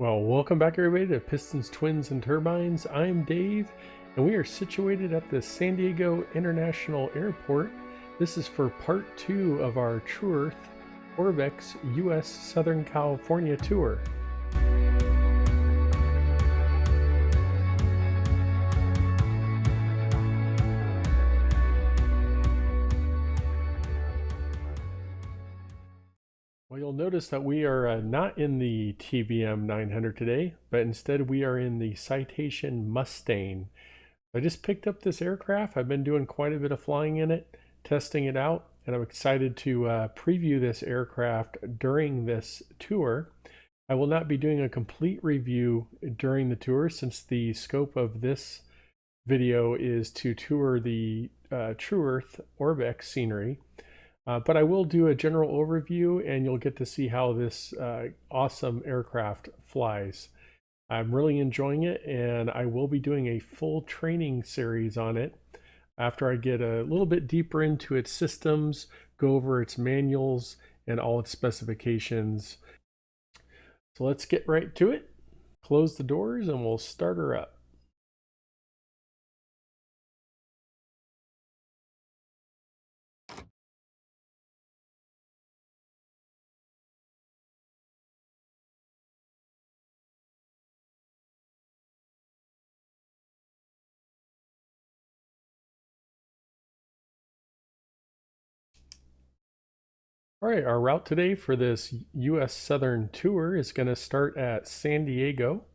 Well, welcome back everybody to Pistons, Twins, and Turbines. I'm Dave, and we are situated at the San Diego International Airport. This is for part 2 of our TrueEarth Orbx US Southern California tour. Well, you'll notice that we are not in the TBM 900 today, but instead we are in the Citation Mustang. I just picked up this aircraft. I've been doing quite a bit of flying in it, testing it out, and I'm excited to preview this aircraft during this tour. I will not be doing a complete review during the tour since the scope of this video is to tour the TrueEarth Orbx scenery. But I will do a general overview and you'll get to see how this awesome aircraft flies. I'm really enjoying it, and I will be doing a full training series on it after I get a little bit deeper into its systems, go over its manuals and all its specifications. So let's get right to it. Close the doors and we'll start her up. All right, our route today for this US Southern tour is going to start at San Diego.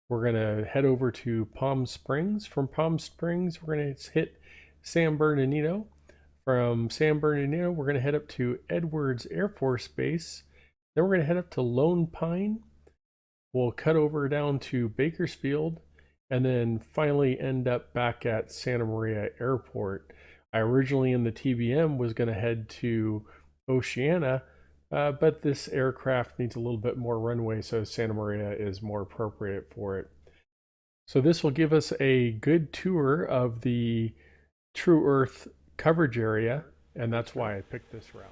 We're going to head over to Palm Springs. From Palm Springs, we're going to hit San Bernardino. From San Bernardino, we're going to head up to Edwards Air Force Base. Then we're going to head up to Lone Pine. We'll cut over down to Bakersfield, and then finally end up back at Santa Maria Airport. I originally in the TBM was going to head to Oceana, but this aircraft needs a little bit more runway, so Santa Maria is more appropriate for it. So this will give us a good tour of the TrueEarth coverage area, and that's why I picked this route.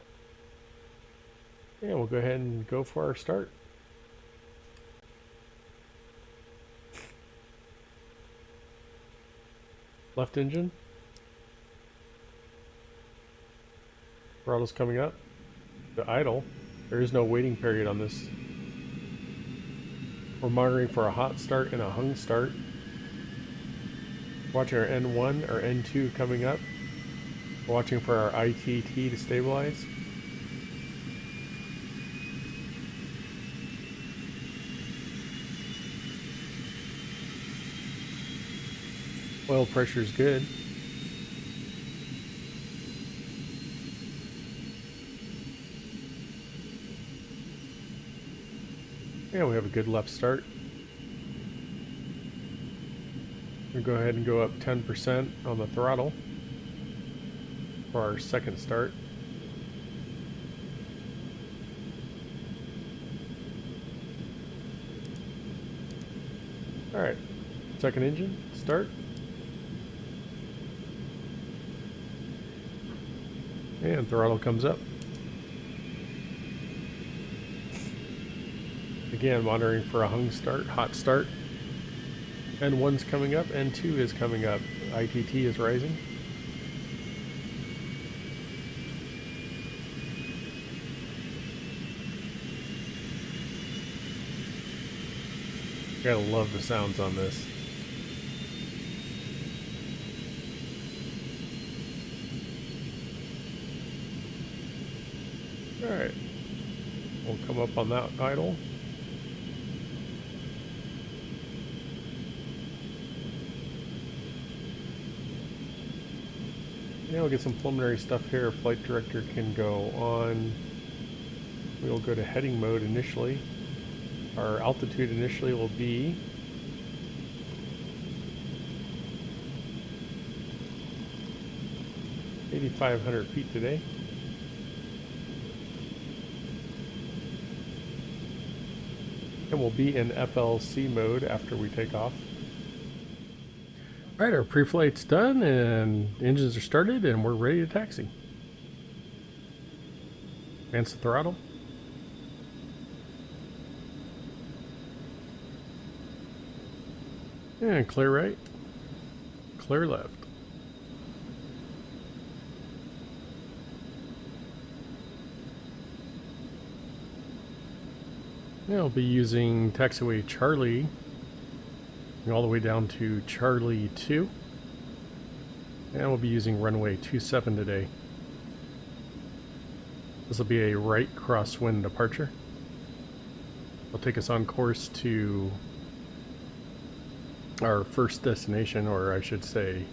And we'll go ahead and go for our start. Left engine. Throttle's coming up. The idle. There is no waiting period on this. We're monitoring for a hot start and a hung start. Watching our N1 or N2 coming up. We're watching for our ITT to stabilize. Oil pressure is good. Yeah, we have a good left start. We'll go ahead and go up 10% on the throttle for our second start. All right, second engine, start. And throttle comes up. Again, monitoring for a hung start, hot start. N1's coming up, N2 is coming up. ITT is rising. Gotta love the sounds on this. Alright, we'll come up on that idle. Yeah, we'll get some preliminary stuff here. Flight director can go on. We'll go to heading mode initially. Our altitude initially will be 8,500 feet today. And we'll be in FLC mode after we take off. All right, our pre-flight's done and engines are started and we're ready to taxi. Advance the throttle. And clear right, clear left. Yeah, I'll be using taxiway Charlie all the way down to Charlie 2. And we'll be using runway 27 today. This will be a right crosswind departure. It'll take us on course to our first destination, or I should say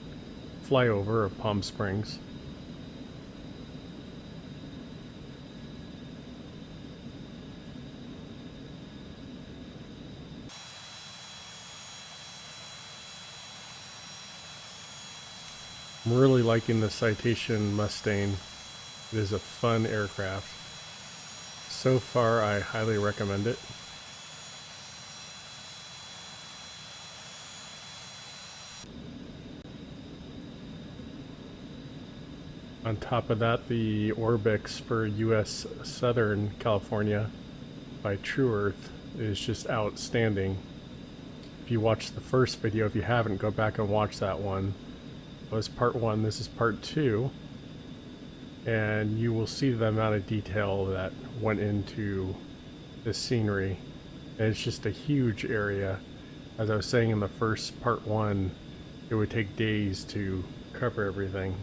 flyover of Palm Springs. I'm really liking the Citation Mustang. It is a fun aircraft. So far, I highly recommend it. On top of that, the Orbx for US Southern California by TrueEarth is just outstanding. If you watched the first video, if you haven't, go back and watch that one. That was part 1, this is part 2. And you will see the amount of detail that went into this scenery. And it's just a huge area. As I was saying in the first part 1, it would take days to cover everything.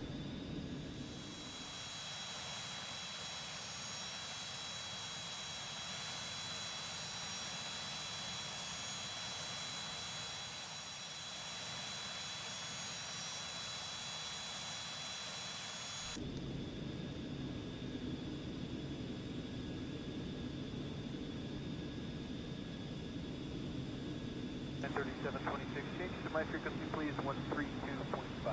Change to my frequency, please, 132.5.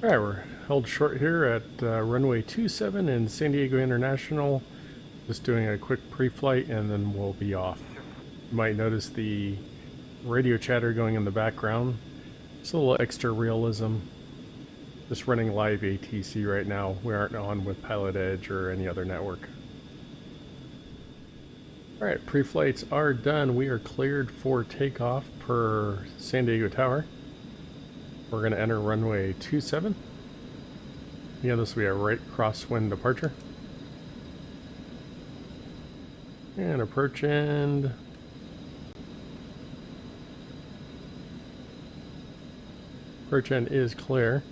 Alright, we're held short here at runway 27 in San Diego International. Just doing a quick pre-flight and then we'll be off. You might notice the radio chatter going in the background. It's a little extra realism. Just running live ATC right now. We aren't on with Pilot Edge or any other network. Alright, pre-flights are done. We are cleared for takeoff per San Diego Tower. We're going to enter runway 27. Yeah, this will be a right crosswind departure. And approach end. Approach end is clear.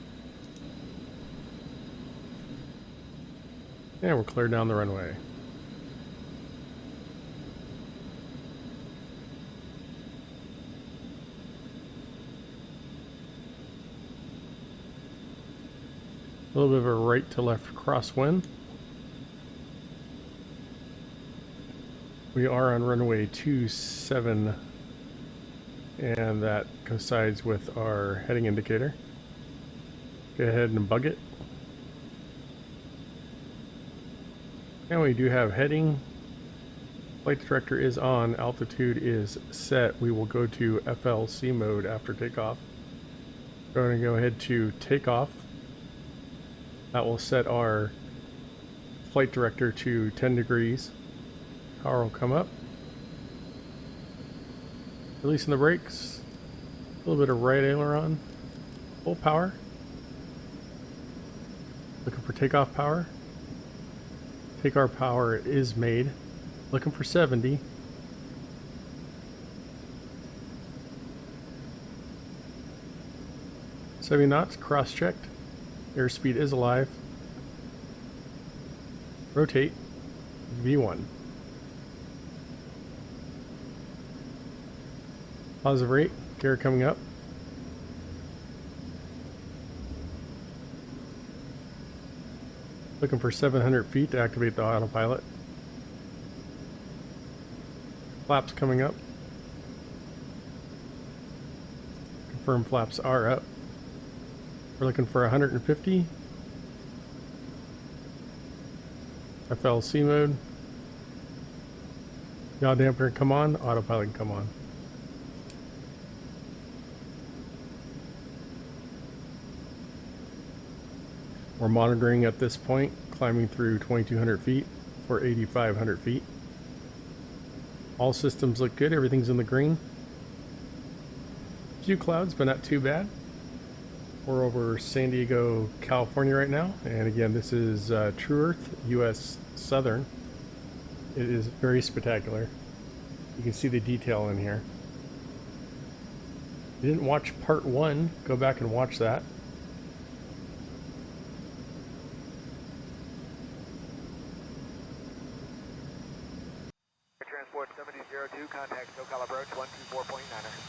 And we're clear down the runway. A little bit of a right to left crosswind. We are on runway 27 and that coincides with our heading indicator. Go ahead and bug it. And we do have heading. Flight director is on, altitude is set. We will go to FLC mode after takeoff. We're going to go ahead to takeoff. That will set our flight director to 10 degrees. Power will come up. Releasing the brakes. A little bit of right aileron. Full power. Looking for takeoff power. Takeoff power is made. Looking for 70. $70 knots, cross-checked. Airspeed is alive. Rotate. V1. Positive rate. Gear coming up. Looking for 700 feet to activate the autopilot. Flaps coming up. Confirm flaps are up. We're looking for 150. FLC mode. Yaw dampener come on, autopilot come on. We're monitoring at this point, climbing through 2,200 feet for 8,500 feet. All systems look good. Everything's in the green. A few clouds, but not too bad. We're over San Diego, California right now. And again, this is TrueEarth, US Southern. It is very spectacular. You can see the detail in here. If you didn't watch part 1, go back and watch that. Transport 7002, contact SoCal approach 124.9er.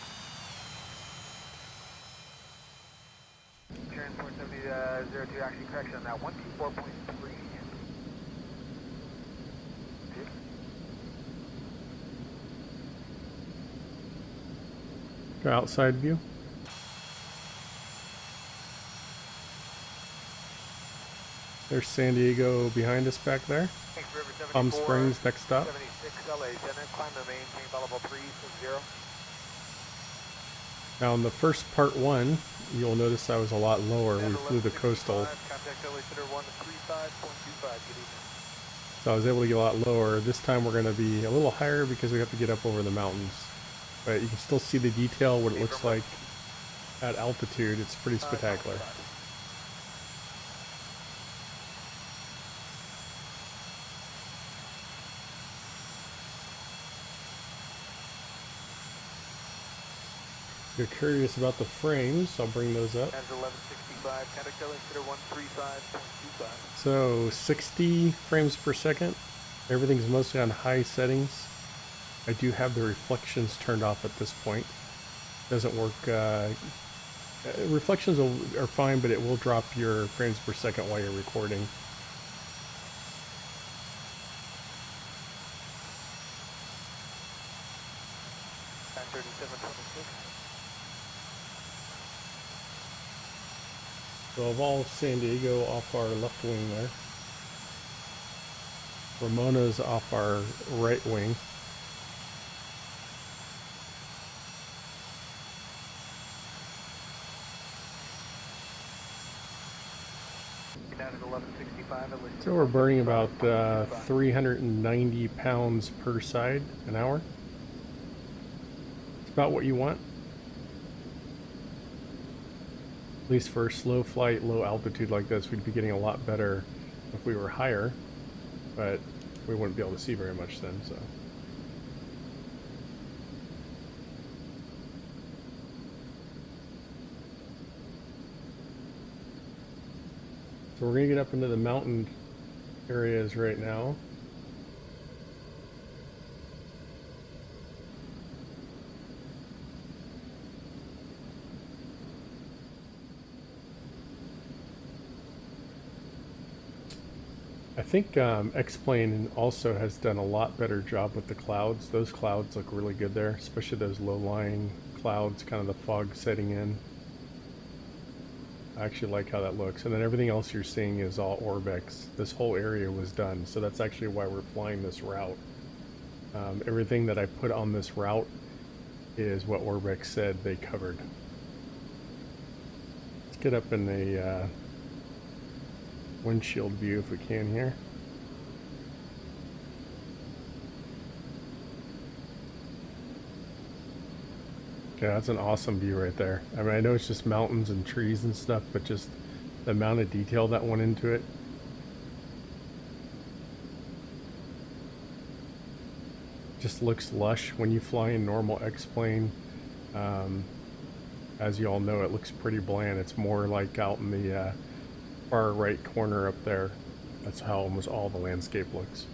Transport 7002, actually correction on that 124.3. Go outside view. There's San Diego behind us back there. Palm Springs next stop. 76 LA Center, climb and maintain level 360. Now in the first part 1, you'll notice I was a lot lower. We flew the coastal. Contact LA Center 135.25, good evening. So I was able to get a lot lower. This time we're going to be a little higher because we have to get up over the mountains. But you can still see the detail, what it looks like at altitude. It's pretty spectacular. If you're curious about the frames, I'll bring those up. That's 1165, contact LA Center 135.25. So 60 frames per second. Everything's mostly on high settings. I do have the reflections turned off at this point. Doesn't work. Reflections are fine, but it will drop your frames per second while you're recording. At 3726. So of all San Diego off our left wing there. Ramona's off our right wing. So we're burning about 390 pounds per side an hour. It's about what you want. At least for a slow flight, low altitude like this, we'd be getting a lot better if we were higher, but we wouldn't be able to see very much then, so. So we're going to get up into the mountain areas right now. I think X-Plane also has done a lot better job with the clouds. Those clouds look really good there, especially those low-lying clouds, kind of the fog setting in. I actually like how that looks. And then everything else you're seeing is all Orbx. This whole area was done, so that's actually why we're flying this route. Everything that I put on this route is what Orbx said they covered. Let's get up in a windshield view if we can here. Okay, that's an awesome view right there. I mean, I know it's just mountains and trees and stuff, but just the amount of detail that went into it. Just looks lush when you fly in normal X-Plane. As you all know, it looks pretty bland. It's more like out in the far right corner up there. That's how almost all the landscape looks.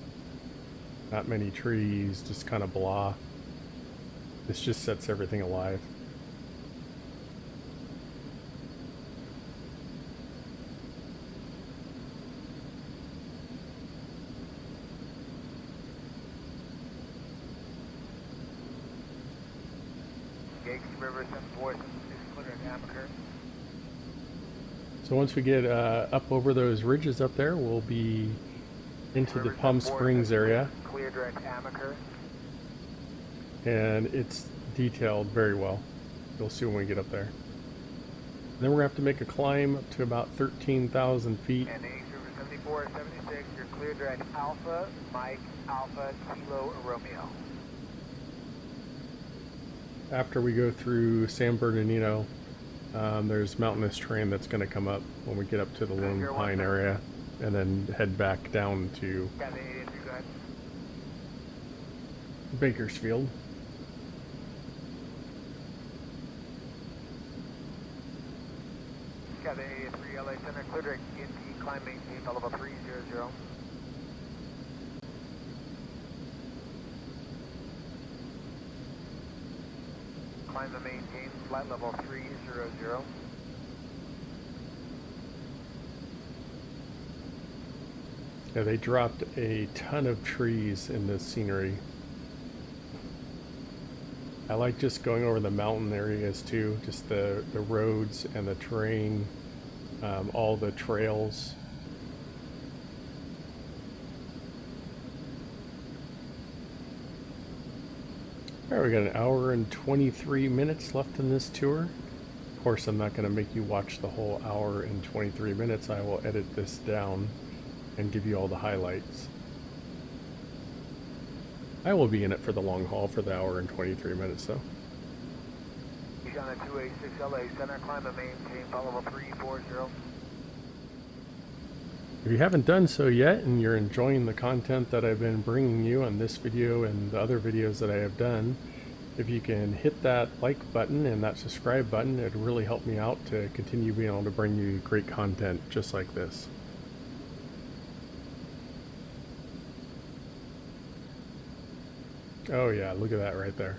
Not many trees, just kind of blah. This just sets everything alive. River 7476, clear at Amaker. So once we get up over those ridges up there, we'll be into the Palm Springs area. Clear direct Amaker. And it's detailed very well. You'll see when we get up there. And then we're going to have to make a climb up to about 13,000 feet. And River 7476, you're clear direct Alpha, Mike, Alpha, Kilo, Romeo. after we go through San Bernardino, there's mountainous terrain that's going to come up when we get up to the Lone Pine area, and then head back down to Bakersfield. Cabin 83 LA Center, clear direct ENT, climb maintain, level 300. Climb to maintain, flight level 300. Yeah, they dropped a ton of trees in this scenery. I like just going over the mountain areas too, just the roads and the terrain, all the trails. All right, we got an hour and 23 minutes left in this tour. Of course, I'm not going to make you watch the whole hour and 23 minutes. I will edit this down and give you all the highlights. I will be in it for the long haul for the hour and 23 minutes though. He's on a 286 LA Center, climb and maintain, level 340. If you haven't done so yet and you're enjoying the content that I've been bringing you on this video and the other videos that I have done, if you can hit that like button and that subscribe button, it'd really help me out to continue being able to bring you great content just like this. Oh yeah, look at that right there.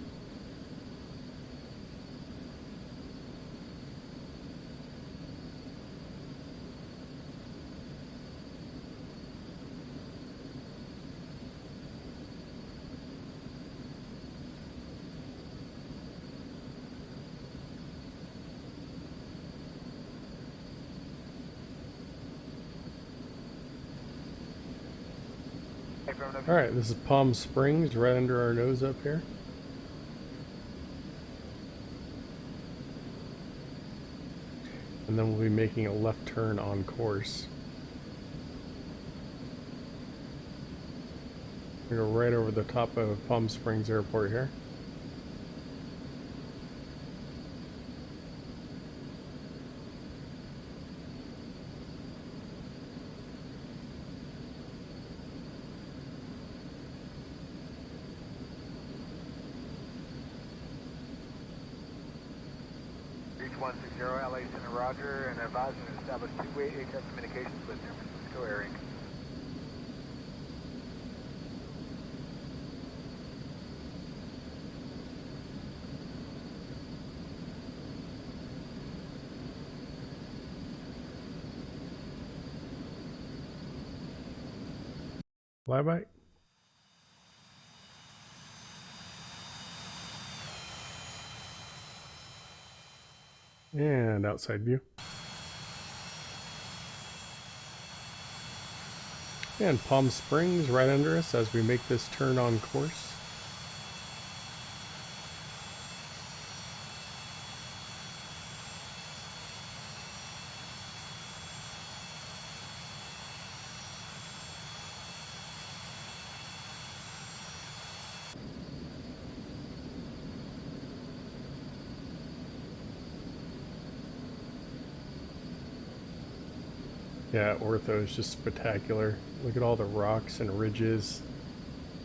Alright, this is Palm Springs right under our nose up here. And then we'll be making a left turn on course. We go right over the top of Palm Springs Airport here. Reach 160 LA Center, roger, and advise and establish two-way ATS communications with San Francisco Air Inc. Flyby. And outside view. And Palm Springs right under us as we make this turn on course. Yeah, Ortho is just spectacular. Look at all the rocks and ridges.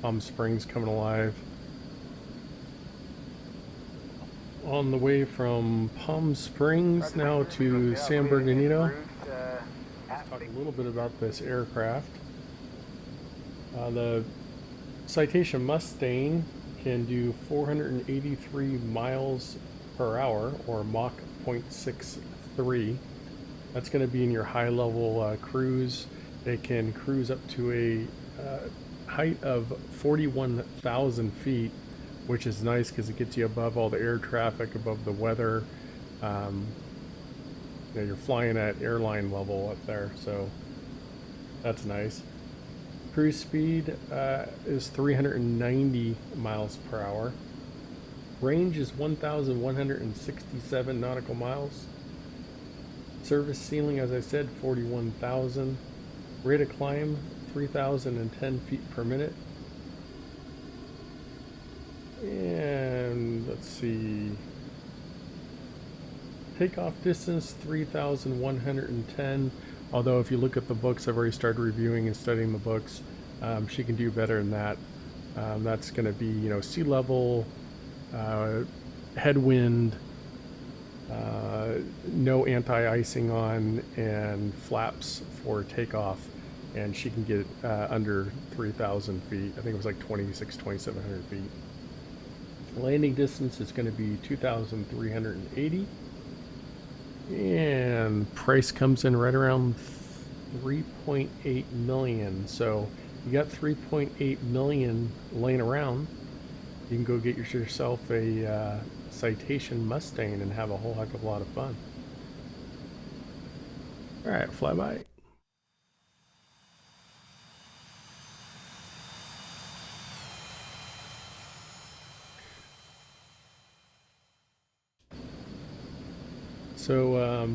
Palm Springs coming alive. On the way from Palm Springs now to San Bernardino. Let's talk a little bit about this aircraft. The Citation Mustang can do 483 miles per hour, or Mach 0.63. That's going to be in your high-level cruise. It can cruise up to a height of 41,000 feet, which is nice because it gets you above all the air traffic, above the weather. You know, you're flying at airline level up there, so that's nice. Cruise speed is 390 miles per hour. Range is 1,167 nautical miles. Service ceiling, as I said, 41,000. Rate of climb, 3,010 feet per minute. And let's see. Takeoff distance 3,110. Although if you look at the books, I've already started reviewing and studying the books. She can do better than that. That's going to be, sea level, headwind, no anti-icing on, and flaps for takeoff. And she can get under 3,000 feet. I think it was like 2,700 feet. Landing distance is going to be 2,380. And price comes in right around 3.8 million. So you got 3.8 million laying around. You can go get yourself a Citation Mustang and have a whole heck of a lot of fun. All right, fly by. So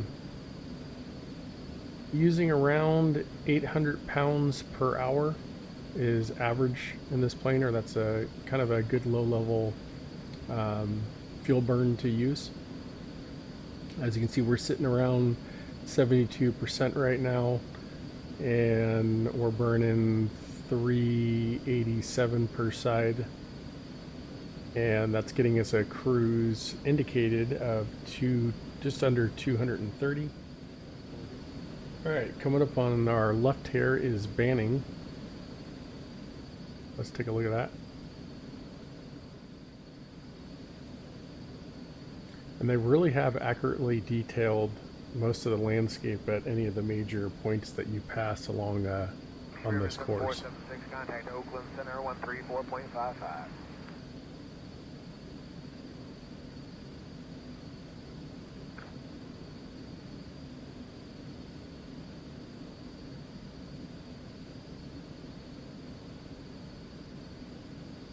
using around 800 pounds per hour is average in this plane, or that's a kind of a good low level fuel burn to use. As you can see, we're sitting around 72% right now, and we're burning 387 per side, and that's getting us a cruise indicated of just under 230. All right, coming up on our left here is Banning. Let's take a look at that. And they really have accurately detailed most of the landscape at any of the major points that you pass along on this course. 476, contact Oakland Center 134.55.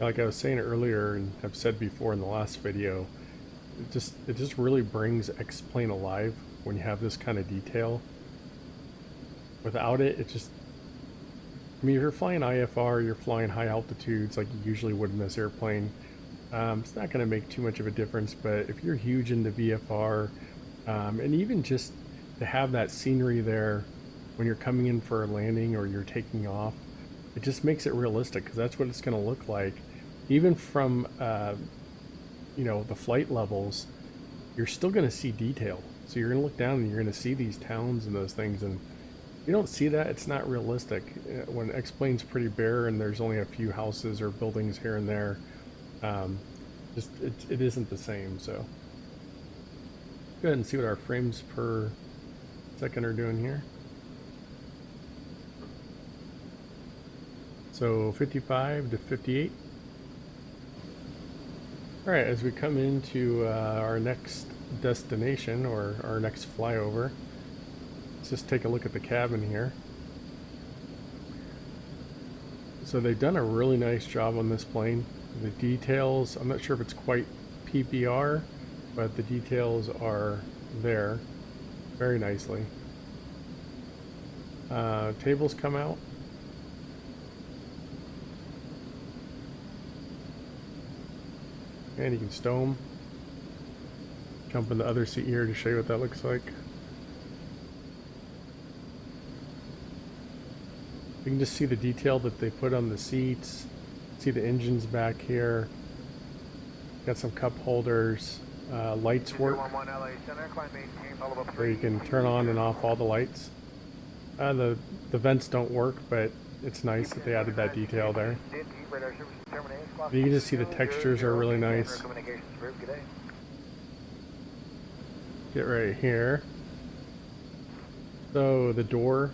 Like I was saying earlier, and I've said before in the last video, it just really brings X-Plane alive when you have this kind of detail. Without it, it just, I mean, if you're flying IFR, you're flying high altitudes like you usually would in this airplane, it's not going to make too much of a difference. But if you're huge into VFR, and even just to have that scenery there when you're coming in for a landing or you're taking off, it just makes it realistic, because that's what it's going to look like. Even from the flight levels, you're still going to see detail. So you're going to look down and you're going to see these towns and those things, and if you don't see that, it's not realistic. When X-Plane's pretty bare and there's only a few houses or buildings here and there, it isn't the same. So go ahead and see what our frames per second are doing here. So 55 to 58. All right, as we come into our next destination, or our next flyover, let's just take a look at the cabin here. So they've done a really nice job on this plane. The details, I'm not sure if it's quite PPR, but the details are there very nicely. Tables come out. And you can stow them. Jump in the other seat here to show you what that looks like. You can just see the detail that they put on the seats. See the engines back here. Got some cup holders. Lights work. So you can turn on and off all the lights. The vents don't work, but it's nice that they added that detail there. You can just see the textures are really nice. Get right here. So the door,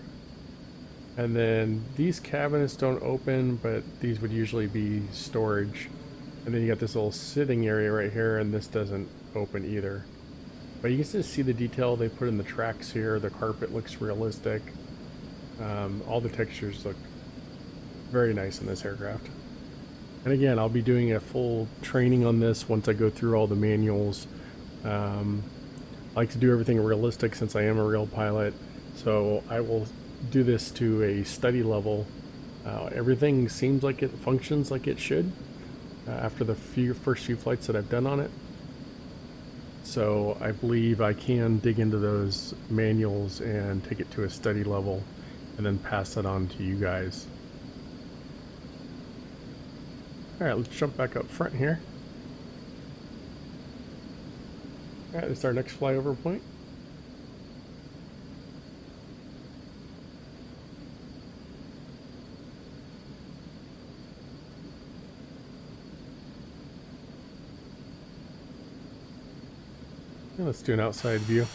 and then these cabinets don't open, but these would usually be storage. And then you got this little sitting area right here, and this doesn't open either. But you can just see the detail they put in the tracks here. The carpet looks realistic. All the textures look very nice in this aircraft. And again, I'll be doing a full training on this once I go through all the manuals. I like to do everything realistic since I am a real pilot, so I will do this to a study level. Everything seems like it functions like it should. after the first few flights that I've done on it. So I believe I can dig into those manuals and take it to a study level and then pass that on to you guys. All right, let's jump back up front here. All right, this is our next flyover point. And let's do an outside view.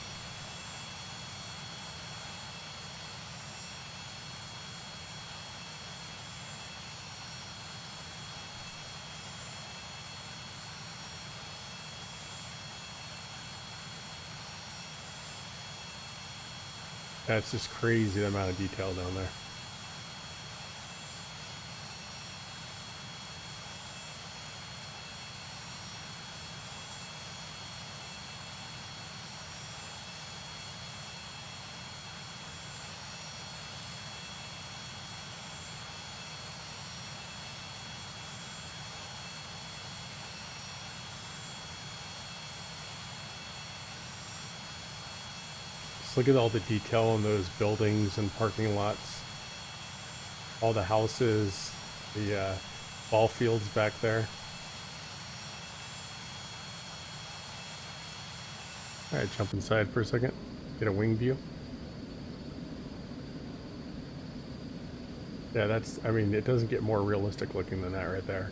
That's just crazy, the amount of detail down there. Just look at all the detail in those buildings and parking lots. All the houses, the ball fields back there. All right, jump inside for a second. Get a wing view. Yeah, that's, I mean, it doesn't get more realistic looking than that right there.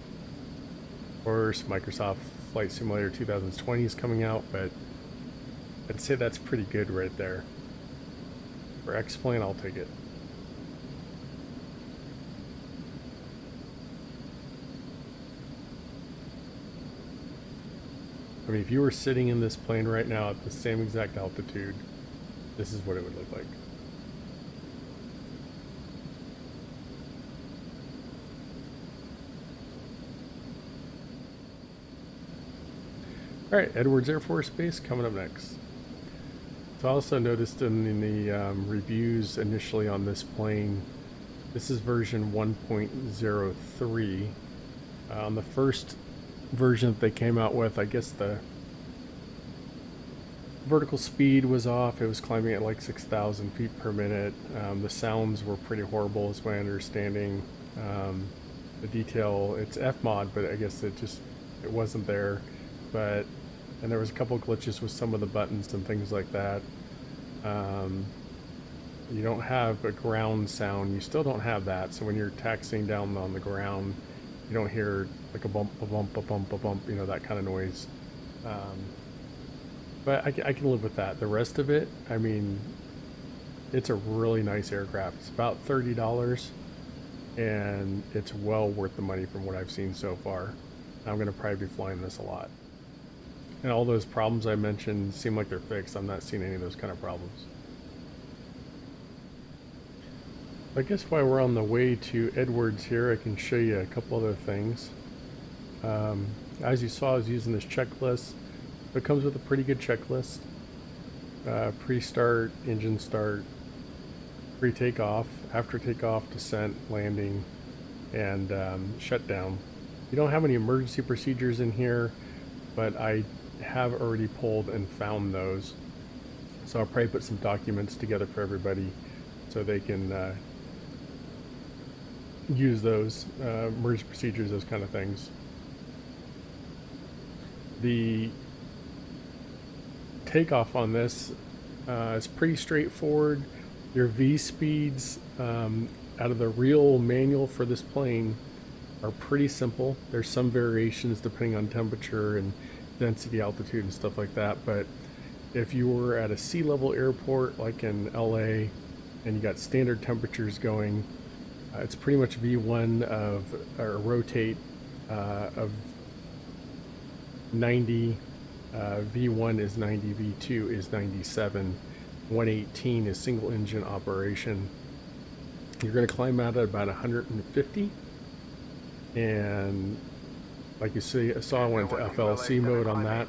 Of course, Microsoft Flight Simulator 2020 is coming out, but I'd say that's pretty good right there. For X-Plane, I'll take it. I mean, if you were sitting in this plane right now at the same exact altitude, this is what it would look like. All right, Edwards Air Force Base coming up next. So I also noticed in the reviews initially on this plane, this is version 1.03. On the first version that they came out with, I guess the vertical speed was off. It was climbing at like 6,000 feet per minute. The sounds were pretty horrible is my understanding. The detail, it's F-mod, but I guess it wasn't there. But, and there was a couple glitches with some of the buttons and things like that. You don't have a ground sound. You still don't have that. So when you're taxiing down on the ground, you don't hear like a bump, a bump, a bump, a bump, you know, that kind of noise. But I can live with that. The rest of it, I mean, it's a really nice aircraft. It's about $30, and it's well worth the money from what I've seen so far. I'm going to probably be flying this a lot. And all those problems I mentioned seem like they're fixed. I'm not seeing any of those kind of problems. I guess while we're on the way to Edwards here, I can show you a couple other things. As you saw, I was using this checklist. It comes with a pretty good checklist. Pre-start, engine start, pre-takeoff, after takeoff, descent, landing, and shutdown. You don't have any emergency procedures in here, but I have already pulled and found those. So I'll probably put some documents together for everybody so they can use those emergency procedures, those kind of things. The takeoff on this is pretty straightforward. Your V speeds out of the real manual for this plane are pretty simple. There's some variations depending on temperature and density, altitude, and stuff like that. But if you were at a sea level airport like in LA and you got standard temperatures going, it's pretty much V1 of, or rotate of 90. V1 is 90, V2 is 97, 118 is single engine operation. You're going to climb out at about 150, and like you see, I saw I went to FLC mode on that.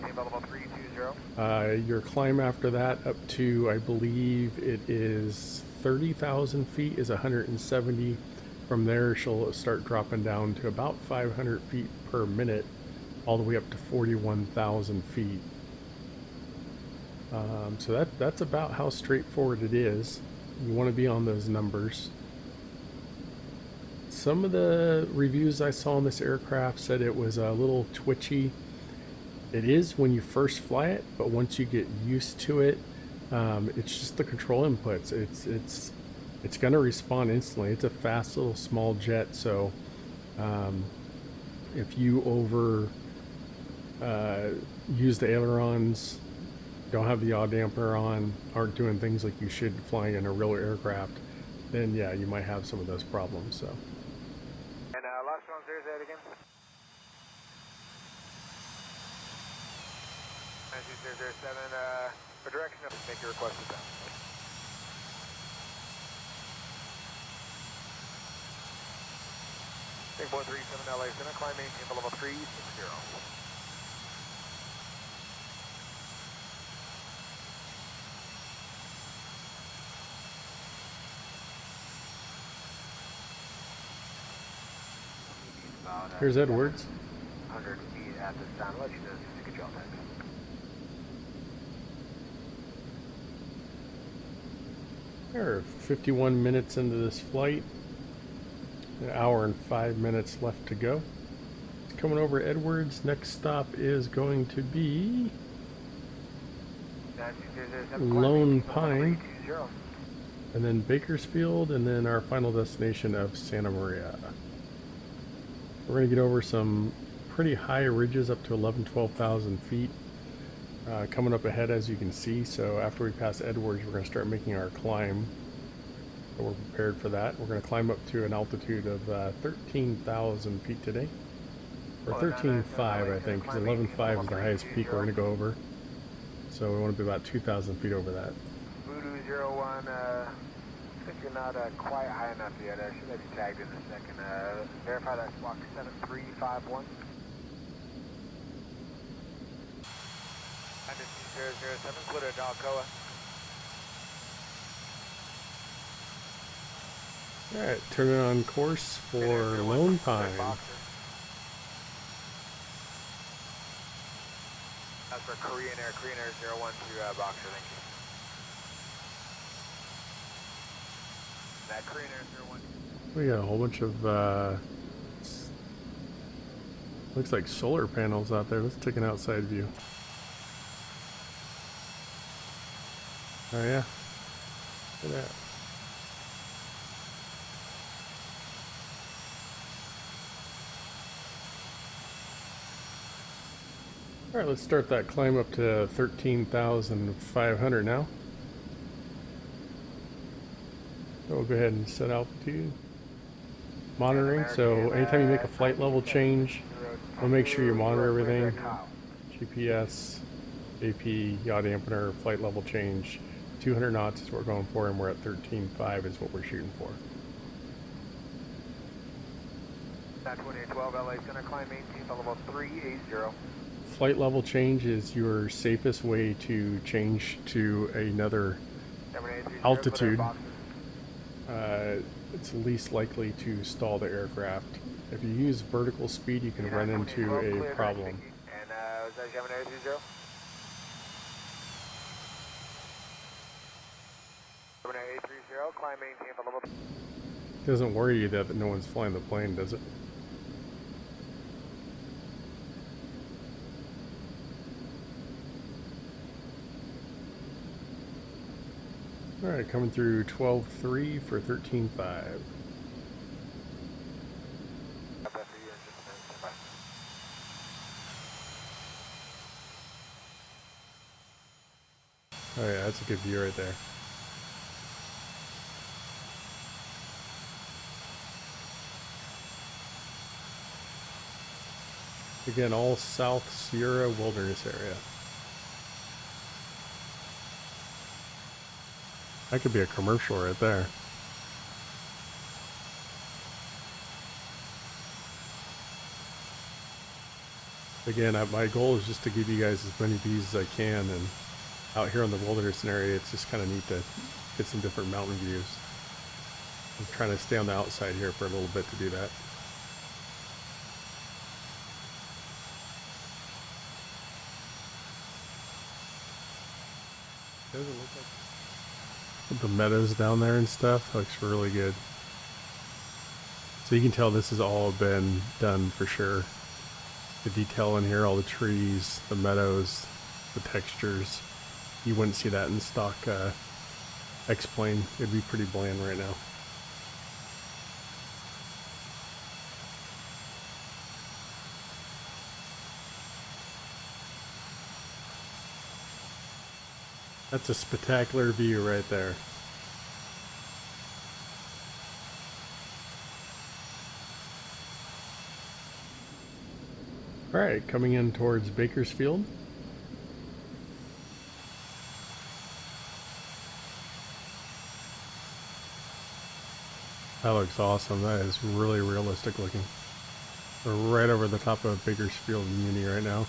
Your climb after that up to, I believe it is 30,000 feet is 170. From there, she'll start dropping down to about 500 feet per minute, all the way up to 41,000 feet. So that's about how straightforward it is. You want to be on those numbers. Some of the reviews I saw on this aircraft said it was a little twitchy. It is when you first fly it, but once you get used to it, it's just the control inputs. It's going to respond instantly. It's a fast little small jet, so if you use the ailerons, don't have the yaw dampener on, aren't doing things like you should flying in a real aircraft, then yeah, you might have some of those problems. So. And last one, say that again. 92007, for direction up, make your request to down. Take 137 LA Center, climb maintain level 360. Here's Edwards. 100 feet at this time. I'll let you know as soon as you get your time. We're 51 minutes into this flight. An hour and 5 minutes left to go. Coming over Edwards. Next stop is going to be Lone Pine, and then Bakersfield, and then our final destination of Santa Maria. We're going to get over some pretty high ridges up to 12,000 feet coming up ahead, as you can see. So after we pass Edwards, we're going to start making our climb. So we're prepared for that. We're going to climb up to an altitude of 13,000 feet today. Or 13.5, I think, because 11.5 is the highest peak we're going to go over. So we want to be about 2,000 feet over that. Voodoo 01, I think you're not quite high enough yet. I should have you tagged in a second. Verify that squawk 7351. 007, clear to Alcoa. Alright, turning on course for Lone Pine. That's for Korean Air 01 to Boxer, thank you. That Korean Air 01. We got a whole bunch of, looks like solar panels out there. Let's take an outside view. Oh yeah, look at that. All right, let's start that climb up to 13,500 now. So we'll go ahead and set altitude. Monitoring, so anytime you make a flight level change, we'll make sure you monitor everything. GPS, AP, yaw dampener, flight level change. 200 knots is what we're going for, and we're at 13.5 is what we're shooting for. 2812 LA Center, climb maintain level 380. Flight level change is your safest way to change to another altitude. It's least likely to stall the aircraft. If you use vertical speed, you can run into a problem. And was that 7830? 7830, climb maintain for level. It doesn't worry you that no one's flying the plane, does it? Alright, coming through 12.3 for 13.5. Oh yeah, that's a good view right there. Again, all South Sierra Wilderness area. That could be a commercial right there. Again, my goal is just to give you guys as many views as I can, and out here on the wilderness area, it's just kind of neat to get some different mountain views. I'm trying to stay on the outside here for a little bit to do that. Doesn't look like with the meadows down there and stuff. Looks really good. So you can tell this has all been done for sure. The detail in here, all the trees, the meadows, the textures. You wouldn't see that in stock X-Plane. It'd be pretty bland right now. That's a spectacular view right there. Alright, coming in towards Bakersfield. That looks awesome. That is really realistic looking. We're right over the top of Bakersfield Muni right now.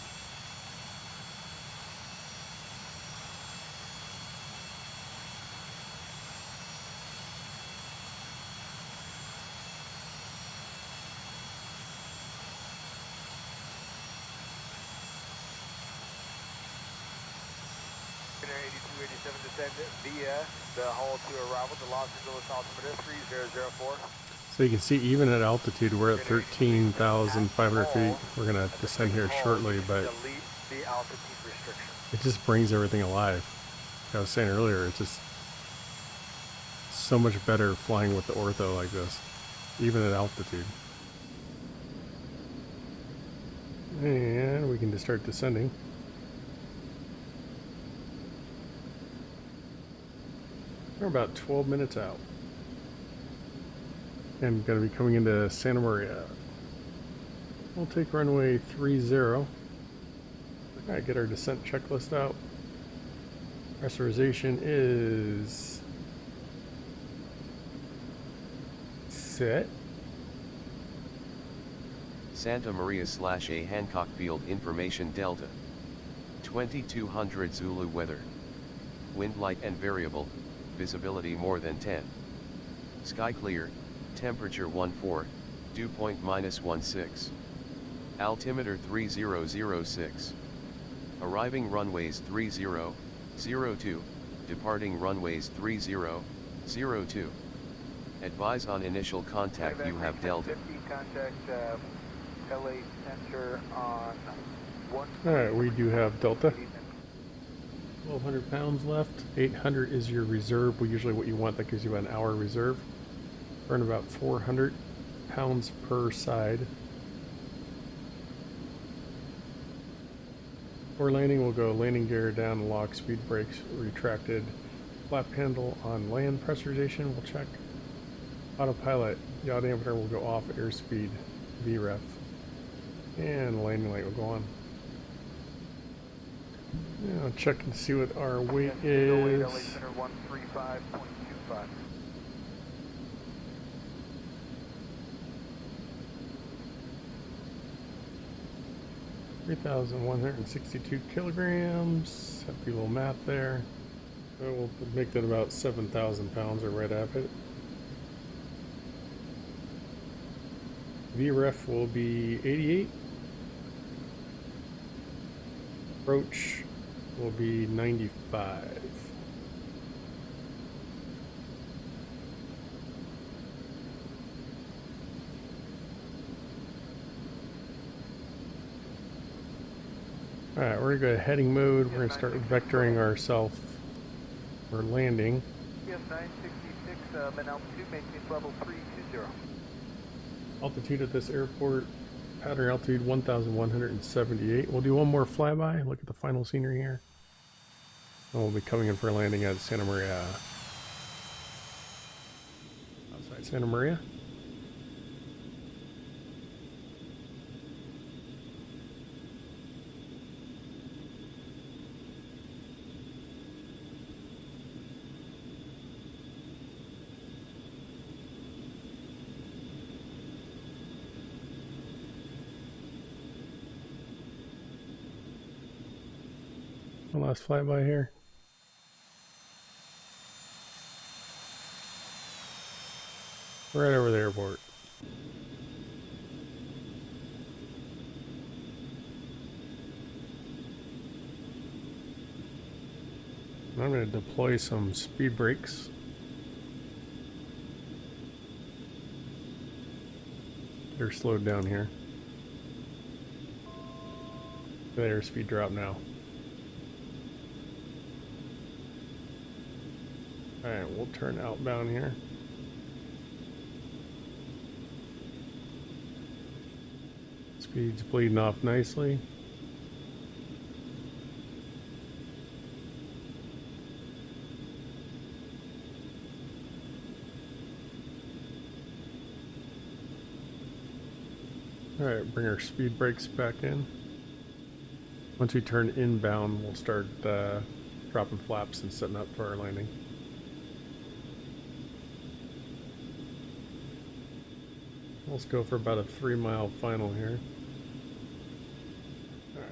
Via the hull to arrival to Los Angeles altimeter 3004. So you can see even at altitude we're at 13,500 feet. We're going to descend here shortly, but it just brings everything alive. Like I was saying earlier, it's just so much better flying with the ortho like this, even at altitude. And we can just start descending. We're about 12 minutes out. And going to be coming into Santa Maria. We'll take runway 30. Alright, get our descent checklist out. Pressurization is set. Santa Maria /A Hancock Field Information Delta. 2200 Zulu weather. Wind light and variable, visibility more than 10. Sky clear, temperature 14, dew point -16. Altimeter 3006. Arriving runways 3002, departing runways 3002. Advise on initial contact you have Delta. Contact LA Center on 1. Alright, we do have Delta. 1,200 pounds left. 800 is your reserve. Usually what you want, that gives you an hour reserve. Burn about 400 pounds per side. For landing, we'll go landing gear down, lock, speed brakes retracted, flap handle on land, pressurization we'll check. Autopilot, yaw dampener will go off, airspeed, VREF, and landing light will go on. Now check and see what our weight is. 3,162 kilograms. Have to be a little math there. So we'll make that about 7,000 pounds or right at it. VREF will be 88. Approach will be 95. Alright, we're going to go heading mode. We're going to start vectoring ourselves for landing. Yes, 966, min altitude, maintenance level 320. Altitude at this airport, pattern altitude 1,178. We'll do one more flyby, look at the final scenery here. And we'll be coming in for a landing at Santa Maria. Outside Santa Maria. One last flyby here. Right over the airport. I'm going to deploy some speed brakes. They're slowed down here. Their speed drop now. Alright, we'll turn outbound here. Speed's bleeding off nicely. Alright, bring our speed brakes back in. Once we turn inbound, we'll start dropping flaps and setting up for our landing. Let's go for about a 3-mile final here. Alright,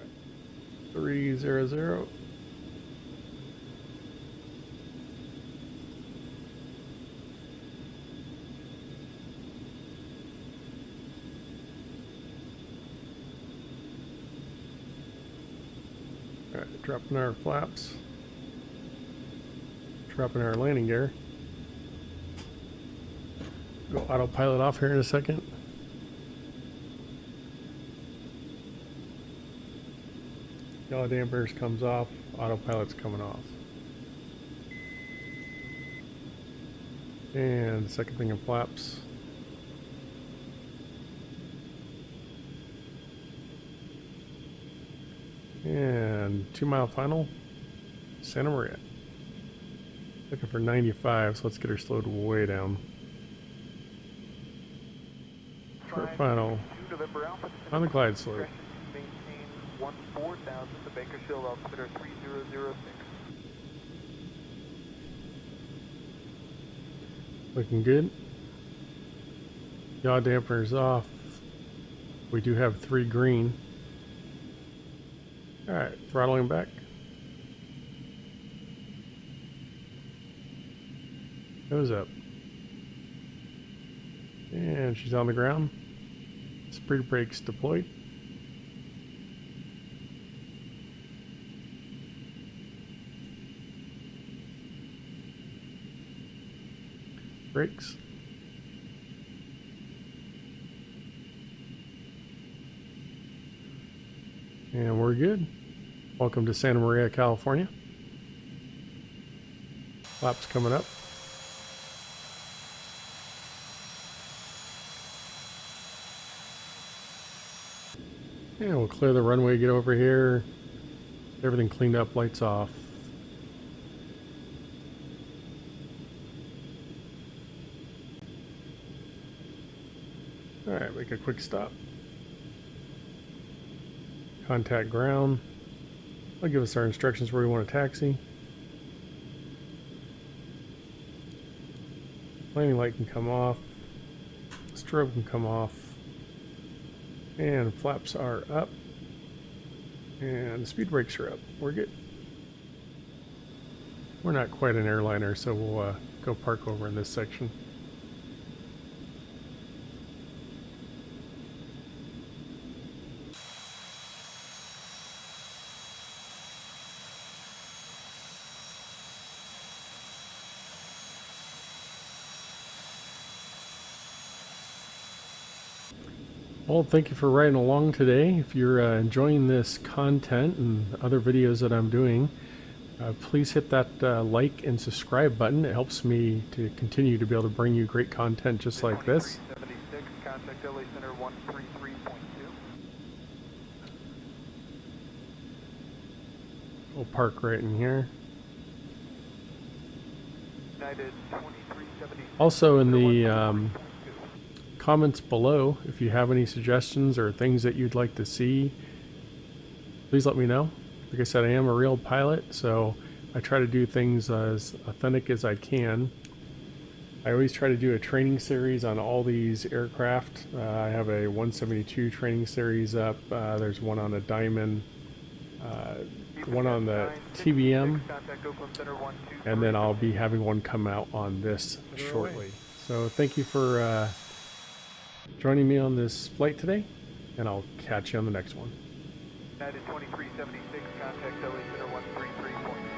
300. Alright, dropping our flaps. Dropping our landing gear. Go autopilot off here in a second. Yellow dampers comes off, autopilot's coming off. And second thing in flaps. And 2-mile final, Santa Maria. Looking for 95, so let's get her slowed way down. Short final on the glide slope. Maintain 14,000, the Bakersfield altimeter 3006. Looking good. Yaw dampeners off. We do have 3 green. Alright, throttling back. Nose up. And she's on the ground. Speed brakes deployed. Brakes. And we're good. Welcome to Santa Maria, California. Flaps coming up. And we'll clear the runway, get over here. Everything cleaned up, lights off. Alright, make a quick stop. Contact ground. They'll give us our instructions where we want to taxi. Landing light can come off. Strobe can come off. And flaps are up. And the speed brakes are up. We're good. We're not quite an airliner, so we'll go park over in this section. Well, thank you for riding along today. If you're enjoying this content and other videos that I'm doing, please hit that like and subscribe button. It helps me to continue to be able to bring you great content just like this. 76, contact LA Center 133.2. We'll park right in here. United 2376. Also in the comments below, if you have any suggestions or things that you'd like to see, please let me know. Like I said, I am a real pilot, so I try to do things as authentic as I can. I always try to do a training series on all these aircraft. I have a 172 training series up. There's one on a Diamond, one on the TBM, and then I'll be having one come out on this shortly. So thank you for joining me on this flight today, and I'll catch you on the next one. United 2376, contact LA Center 133.6.